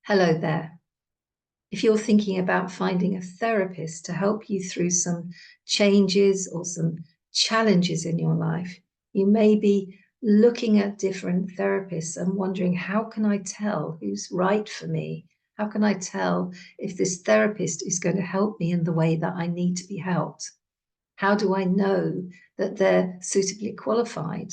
Hello there. If you're thinking about finding a therapist to help you through some changes or some challenges in your life, you may be looking at different therapists and wondering, how can I tell who's right for me? How can I tell if this therapist is going to help me in the way that I need to be helped? How do I know that they're suitably qualified?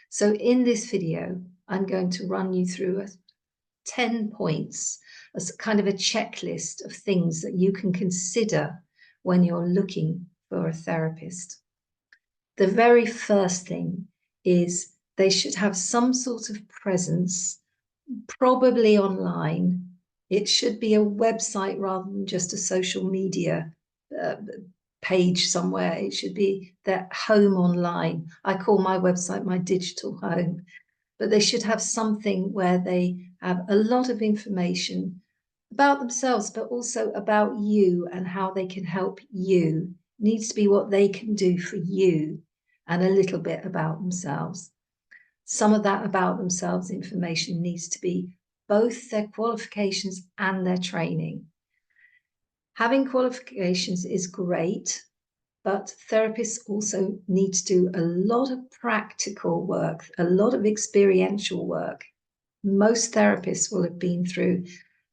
So in this video, I'm going to run you through 10 points as kind of a checklist of things that you can consider when you're looking for a therapist. The very first thing is they should have some sort of presence, probably online. It should be a website rather than just a social media page somewhere. It should be their home online. I call my website my digital home. But they should have something where they have a lot of information about themselves, but also about you and how they can help you. It needs to be what they can do for you and a little bit about themselves. Some of that about themselves information needs to be both their qualifications and their training. Having qualifications is great, but therapists also need to do a lot of practical work, a lot of experiential work. Most therapists will have been through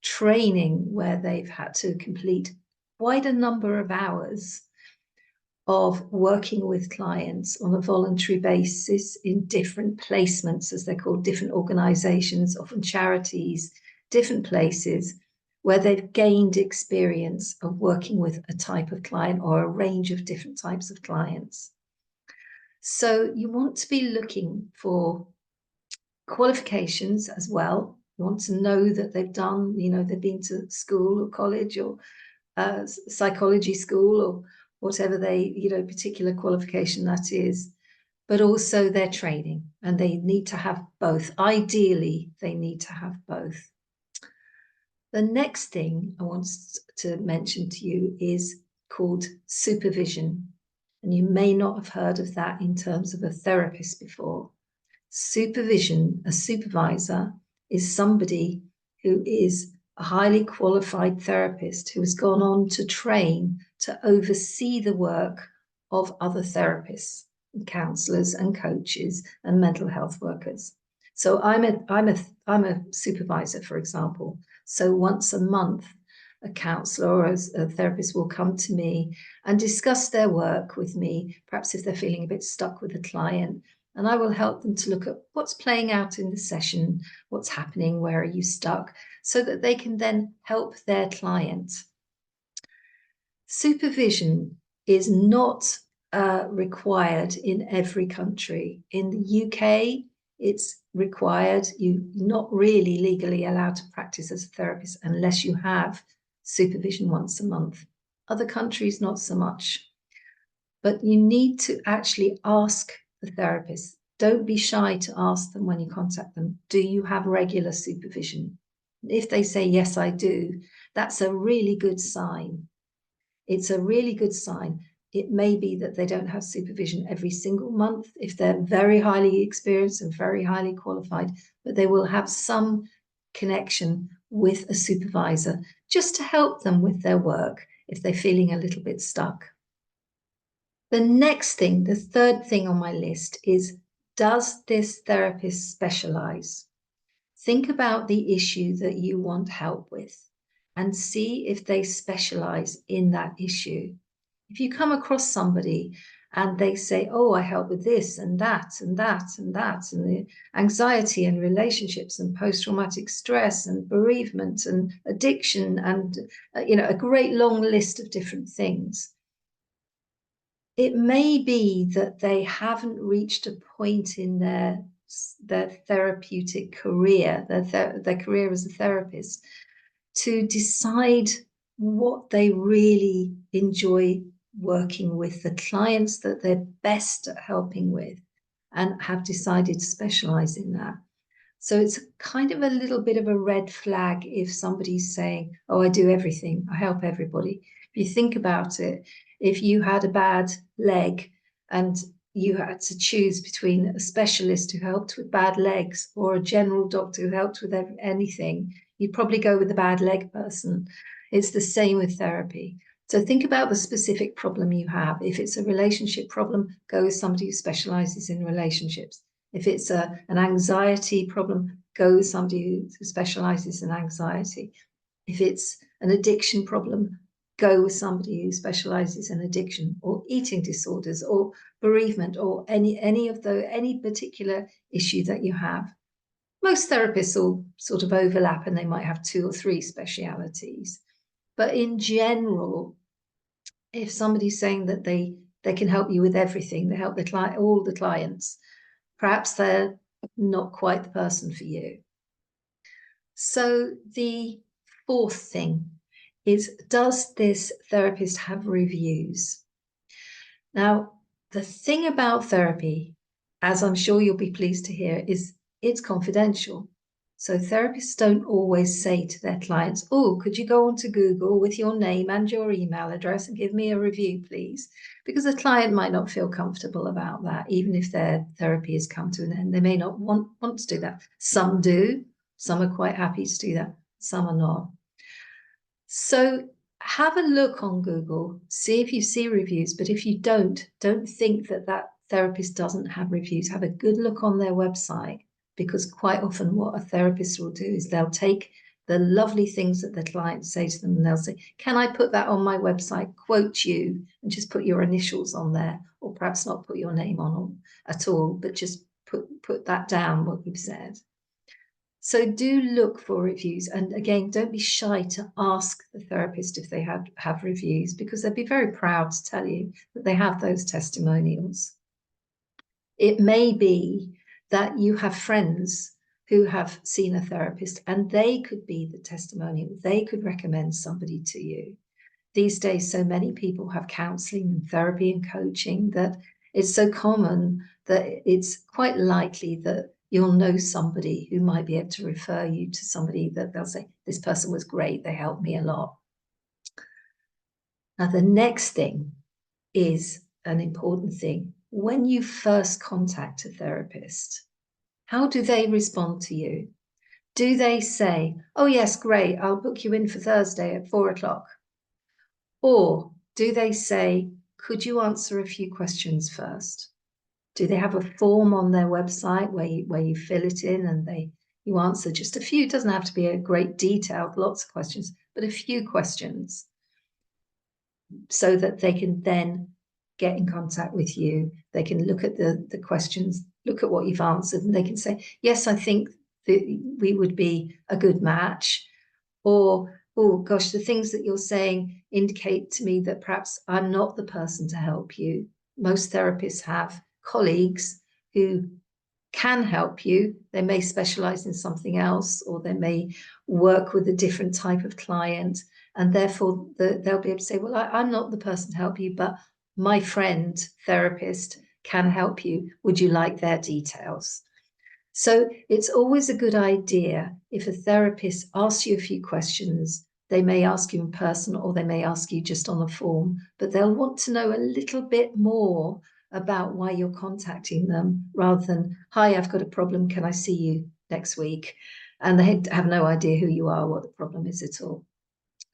training where they've had to complete quite a number of hours of working with clients on a voluntary basis in different placements, as they're called, different organizations, often charities, different places, where they've gained experience of working with a type of client or a range of different types of clients. So you want to be looking for qualifications as well. You want to know that they've done, they've been to school or college or psychology school or whatever particular qualification that is, but also their training. And they need to have both. Ideally, they need to have both. The next thing I want to mention to you is called supervision. And you may not have heard of that in terms of a therapist before. Supervision, a supervisor, is somebody who is a highly qualified therapist who has gone on to train to oversee the work of other therapists, and counselors and coaches and mental health workers. So I'm a supervisor, for example. So once a month, a counsellor or a therapist will come to me and discuss their work with me, perhaps if they're feeling a bit stuck with a client, and I will help them to look at what's playing out in the session, what's happening, where are you stuck, so that they can then help their client. Supervision is not required in every country. In the UK, it's required. You're not really legally allowed to practice as a therapist unless you have supervision once a month. Other countries, not so much. But you need to actually ask the therapist. Don't be shy to ask them when you contact them, do you have regular supervision? If they say, yes, I do, that's a really good sign. It's a really good sign. It may be that they don't have supervision every single month if they're very highly experienced and very highly qualified, but they will have some connection with a supervisor just to help them with their work if they're feeling a little bit stuck. The next thing, the third thing on my list is, does this therapist specialize? Think about the issue that you want help with and see if they specialize in that issue. If you come across somebody and they say, oh, I help with this and that and that and that, and the anxiety and relationships and post-traumatic stress and bereavement and addiction and, a great long list of different things, it may be that they haven't reached a point in their therapeutic career, their career as a therapist, to decide what they really enjoy working with, the clients that they're best at helping with, and have decided to specialize in that. So it's kind of a little bit of a red flag if somebody's saying, oh, I do everything, I help everybody. If you think about it, if you had a bad leg and you had to choose between a specialist who helped with bad legs or a general doctor who helped with anything, you'd probably go with the bad leg person. It's the same with therapy. So think about the specific problem you have. If it's a relationship problem, go with somebody who specializes in relationships. If it's an anxiety problem, go with somebody who specializes in anxiety. If it's an addiction problem, go with somebody who specializes in addiction or eating disorders or bereavement or any particular issue that you have. Most therapists all sort of overlap and they might have 2 or 3 specialities. But in general, if somebody's saying that they can help you with everything, they help all the clients, perhaps they're not quite the person for you. So the 4th thing is, does this therapist have reviews? Now, the thing about therapy, as I'm sure you'll be pleased to hear, is it's confidential. So therapists don't always say to their clients, oh, could you go onto Google with your name and your email address and give me a review, please? Because the client might not feel comfortable about that, even if their therapy has come to an end. They may not want to do that. Some do. Some are quite happy to do that. Some are not. So have a look on Google, see if you see reviews, but if you don't think that therapist doesn't have reviews. Have a good look on their website, because quite often what a therapist will do is they'll take the lovely things that the clients say to them and they'll say, can I put that on my website, quote you, and just put your initials on there, or perhaps not put your name on at all, but just put that down, what you've said. So do look for reviews. And again, don't be shy to ask the therapist if they have reviews, because they'd be very proud to tell you that they have those testimonials. It may be that you have friends who have seen a therapist and they could be the testimonial. They could recommend somebody to you. These days, so many people have counseling and therapy and coaching that it's so common that it's quite likely that you'll know somebody who might be able to refer you to somebody that they'll say, this person was great, they helped me a lot. Now, the next thing is an important thing. When you first contact a therapist, how do they respond to you? Do they say, oh yes, great, I'll book you in for Thursday at 4 o'clock? Or do they say, could you answer a few questions first? Do they have a form on their website where you fill it in and you answer just a few? It doesn't have to be a great detailed, lots of questions, but a few questions, so that they can then get in contact with you. They can look at the questions, look at what you've answered, and they can say, yes, I think that we would be a good match. Or, oh gosh, the things that you're saying indicate to me that perhaps I'm not the person to help you. Most therapists have colleagues who can help you. They may specialize in something else, or they may work with a different type of client, and therefore they'll be able to say, well, I'm not the person to help you, but my friend therapist can help you. Would you like their details? So it's always a good idea, if a therapist asks you a few questions, they may ask you in person or they may ask you just on a form, but they'll want to know a little bit more about why you're contacting them, rather than, hi, I've got a problem, can I see you next week? And they have no idea who you are, what the problem is at all.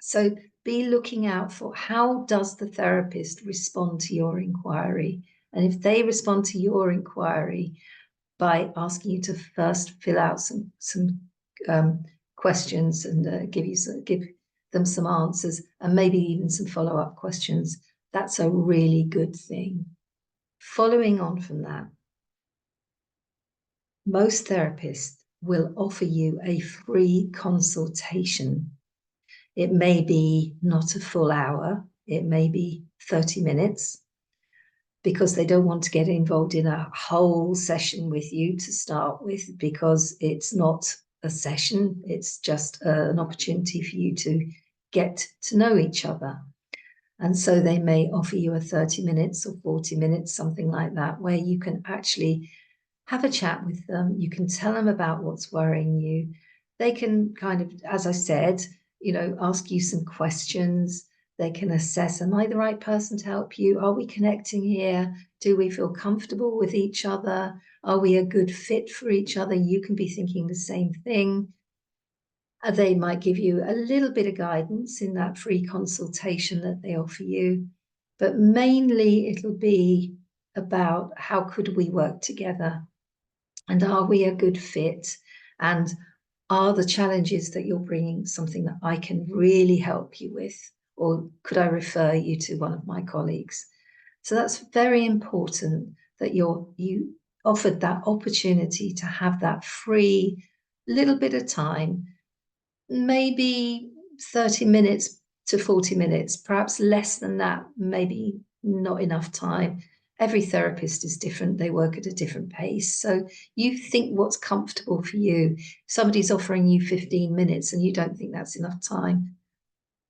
So be looking out for, how does the therapist respond to your inquiry? And if they respond to your inquiry by asking you to first fill out some questions and give them some answers, and maybe even some follow-up questions, that's a really good thing. Following on from that, most therapists will offer you a free consultation. It may be not a full hour, it may be 30 minutes, because they don't want to get involved in a whole session with you to start with, because it's not a session, it's just an opportunity for you to get to know each other. And so they may offer you a 30 minutes or 40 minutes, something like that, where you can actually have a chat with them. You can tell them about what's worrying you. They can kind of, as I said, ask you some questions. They can assess, am I the right person to help you? Are we connecting here? Do we feel comfortable with each other? Are we a good fit for each other? You can be thinking the same thing. They might give you a little bit of guidance in that free consultation that they offer you, but mainly it'll be about how could we work together, and are we a good fit, and are the challenges that you're bringing something that I can really help you with, or could I refer you to one of my colleagues? So that's very important that you offered that opportunity to have that free little bit of time, maybe 30 minutes to 40 minutes, perhaps less than that, maybe not enough time. Every therapist is different. They work at a different pace. So you think what's comfortable for you. If somebody's offering you 15 minutes and you don't think that's enough time,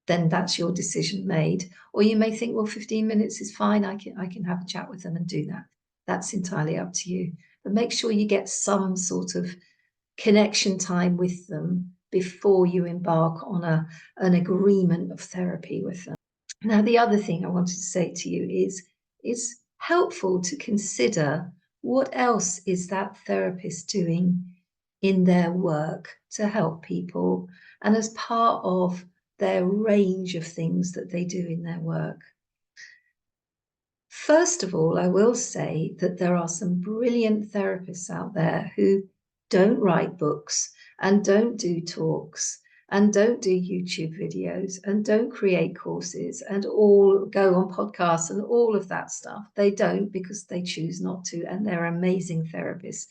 then that's your decision made. Or you may think, well, 15 minutes is fine. I can have a chat with them and do that. That's entirely up to you. But make sure you get some sort of connection time with them before you embark on an agreement of therapy with them. Now, the other thing I wanted to say to you is it's helpful to consider what else is that therapist doing in their work to help people and as part of their range of things that they do in their work. First of all, I will say that there are some brilliant therapists out there who don't write books and don't do talks and don't do YouTube videos and don't create courses and all go on podcasts and all of that stuff. They don't because they choose not to, and they're amazing therapists.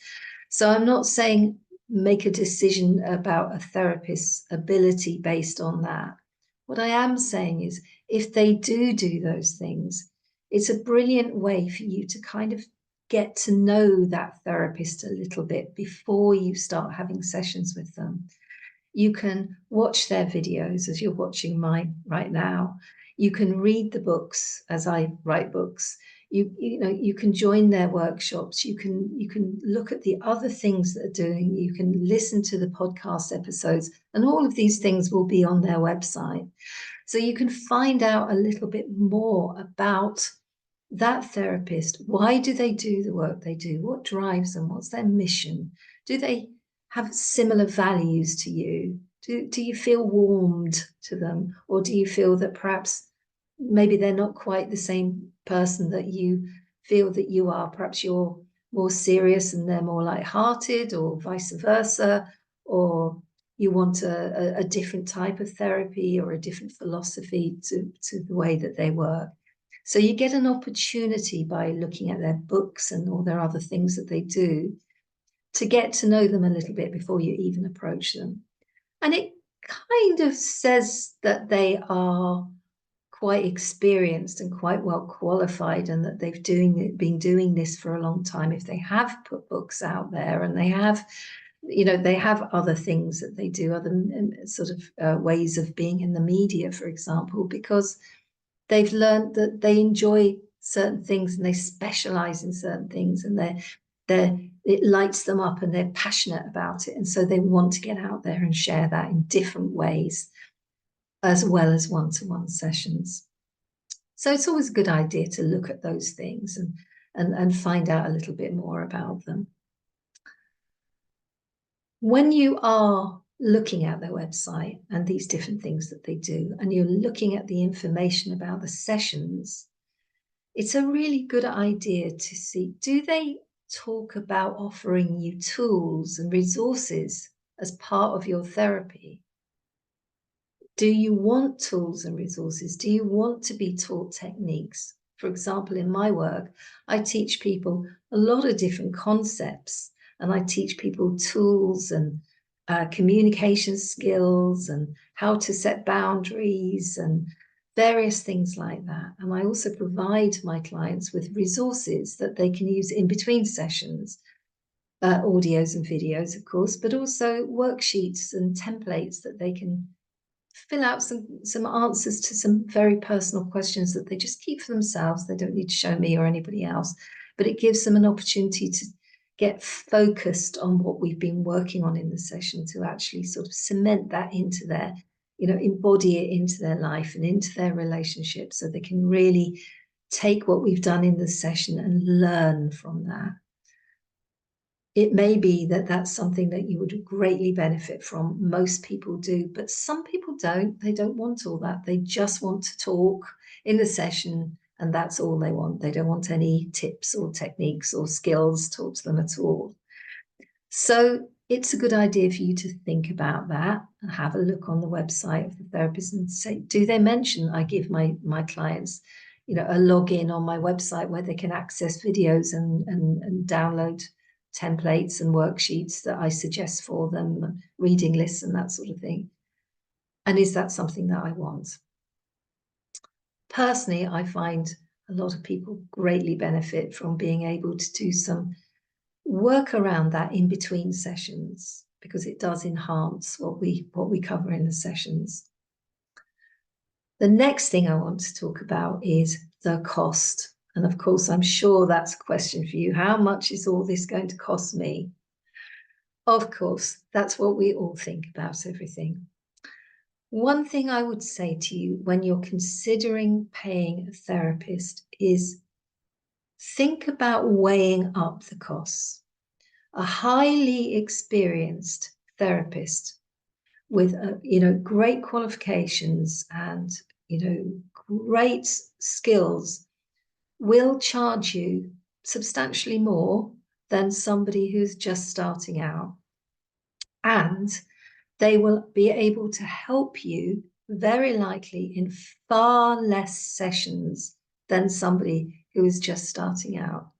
So I'm not saying make a decision about a therapist's ability based on that. What I am saying is if they do those things, it's a brilliant way for you to kind of get to know that therapist a little bit before you start having sessions with them. You can watch their videos as you're watching mine right now. You can read the books as I write books. You can join their workshops. You can look at the other things that they're doing. You can listen to the podcast episodes, and all of these things will be on their website. So you can find out a little bit more about that therapist. Why do they do the work they do? What drives them? What's their mission? Do they have similar values to you? Do you feel warmed to them? Or do you feel that perhaps maybe they're not quite the same person that you feel that you are? Perhaps you're more serious and they're more lighthearted, or vice versa, or you want a different type of therapy or a different philosophy to the way that they work. So you get an opportunity by looking at their books and all their other things that they do to get to know them a little bit before you even approach them. And it kind of says that they are quite experienced and quite well qualified, and that they've been doing this for a long time if they have put books out there and they have other things that they do, other sort of ways of being in the media, for example, because they've learned that they enjoy certain things and they specialize in certain things, and it lights them up and they're passionate about it. And so they want to get out there and share that in different ways, as well as one-to-one sessions. So it's always a good idea to look at those things and find out a little bit more about them. When you are looking at their website and these different things that they do, and you're looking at the information about the sessions, it's a really good idea to see, do they talk about offering you tools and resources as part of your therapy? Do you want tools and resources? Do you want to be taught techniques? For example, in my work, I teach people a lot of different concepts, and I teach people tools and communication skills and how to set boundaries and various things like that. And I also provide my clients with resources that they can use in between sessions, audios and videos, of course, but also worksheets and templates that they can fill out some answers to some very personal questions that they just keep for themselves. They don't need to show me or anybody else, but it gives them an opportunity to get focused on what we've been working on in the session, to actually sort of cement that into their, embody it into their life and into their relationship, so they can really take what we've done in the session and learn from that. It may be that that's something that you would greatly benefit from. Most people do, but some people don't. They don't want all that. They just want to talk in the session, and that's all they want. They don't want any tips or techniques or skills taught to them at all. So it's a good idea for you to think about that and have a look on the website of the therapist and say, do they mention I give my clients, a login on my website where they can access videos and download templates and worksheets that I suggest for them, reading lists and that sort of thing. And is that something that I want? Personally, I find a lot of people greatly benefit from being able to do some work around that in between sessions, because it does enhance what we cover in the sessions. The next thing I want to talk about is the cost. And of course, I'm sure that's a question for you. How much is all this going to cost me? Of course, that's what we all think about everything. One thing I would say to you when you're considering paying a therapist is think about weighing up the costs. A highly experienced therapist with great qualifications and great skills will charge you substantially more than somebody who's just starting out, and they will be able to help you very likely in far less sessions than somebody who is just starting out.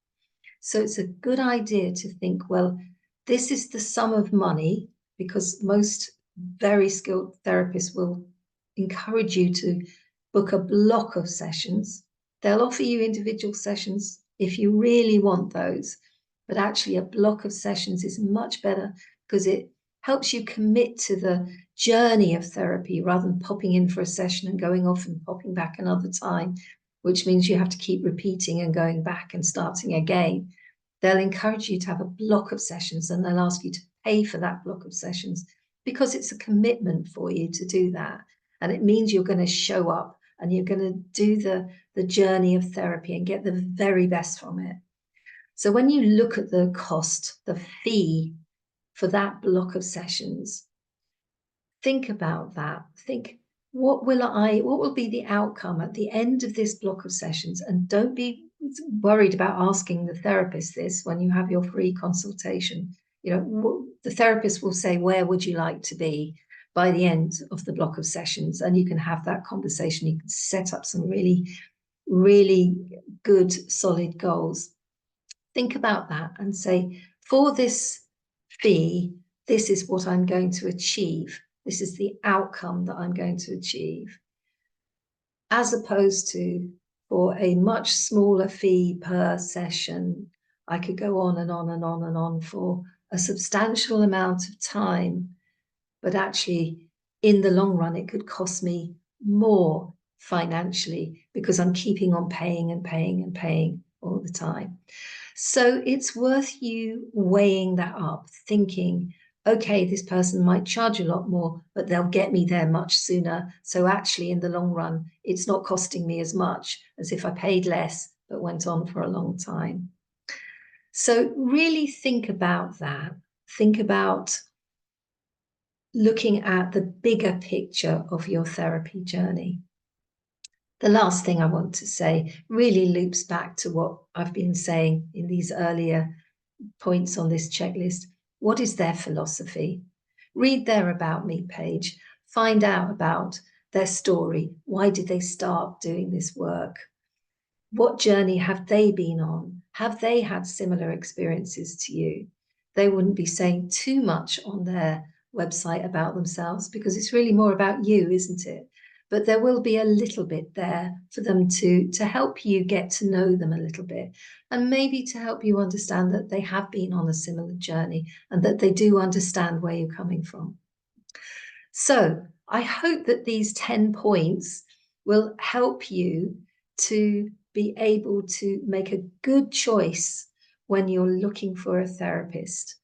So it's a good idea to think, well, this is the sum of money, because most very skilled therapists will encourage you to book a block of sessions. They'll offer you individual sessions if you really want those, but actually a block of sessions is much better because it helps you commit to the journey of therapy rather than popping in for a session and going off and popping back another time, which means you have to keep repeating and going back and starting again. They'll encourage you to have a block of sessions, and they'll ask you to pay for that block of sessions because it's a commitment for you to do that. And it means you're going to show up and you're going to do the journey of therapy and get the very best from it. So when you look at the cost, the fee for that block of sessions, think about that. Think, what will be the outcome at the end of this block of sessions? And don't be worried about asking the therapist this when you have your free consultation. The therapist will say, where would you like to be by the end of the block of sessions? And you can have that conversation. You can set up some really, really good, solid goals. Think about that and say, for this fee, this is what I'm going to achieve. This is the outcome that I'm going to achieve. As opposed to, for a much smaller fee per session, I could go on and on and on and on for a substantial amount of time, but actually in the long run, it could cost me more financially because I'm keeping on paying and paying and paying all the time. So it's worth you weighing that up, thinking, okay, this person might charge a lot more, but they'll get me there much sooner. So actually, in the long run, it's not costing me as much as if I paid less, but went on for a long time. So really think about that. Think about looking at the bigger picture of your therapy journey. The last thing I want to say really loops back to what I've been saying in these earlier points on this checklist. What is their philosophy? Read their About Me page. Find out about their story. Why did they start doing this work? What journey have they been on? Have they had similar experiences to you? They wouldn't be saying too much on their website about themselves because it's really more about you, isn't it? But there will be a little bit there for them to help you get to know them a little bit, and maybe to help you understand that they have been on a similar journey and that they do understand where you're coming from. So I hope that these 10 points will help you to be able to make a good choice when you're looking for a therapist.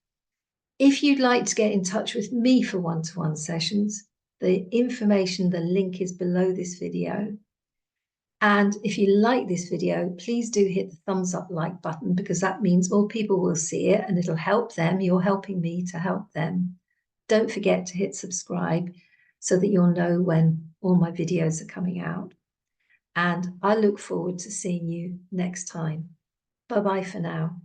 If you'd like to get in touch with me for one-to-one sessions, the information, the link is below this video. And if you like this video, please do hit the thumbs up like button, because that means more people will see it and it'll help them. You're helping me to help them. Don't forget to hit subscribe so that you'll know when all my videos are coming out. And I look forward to seeing you next time. Bye-bye for now.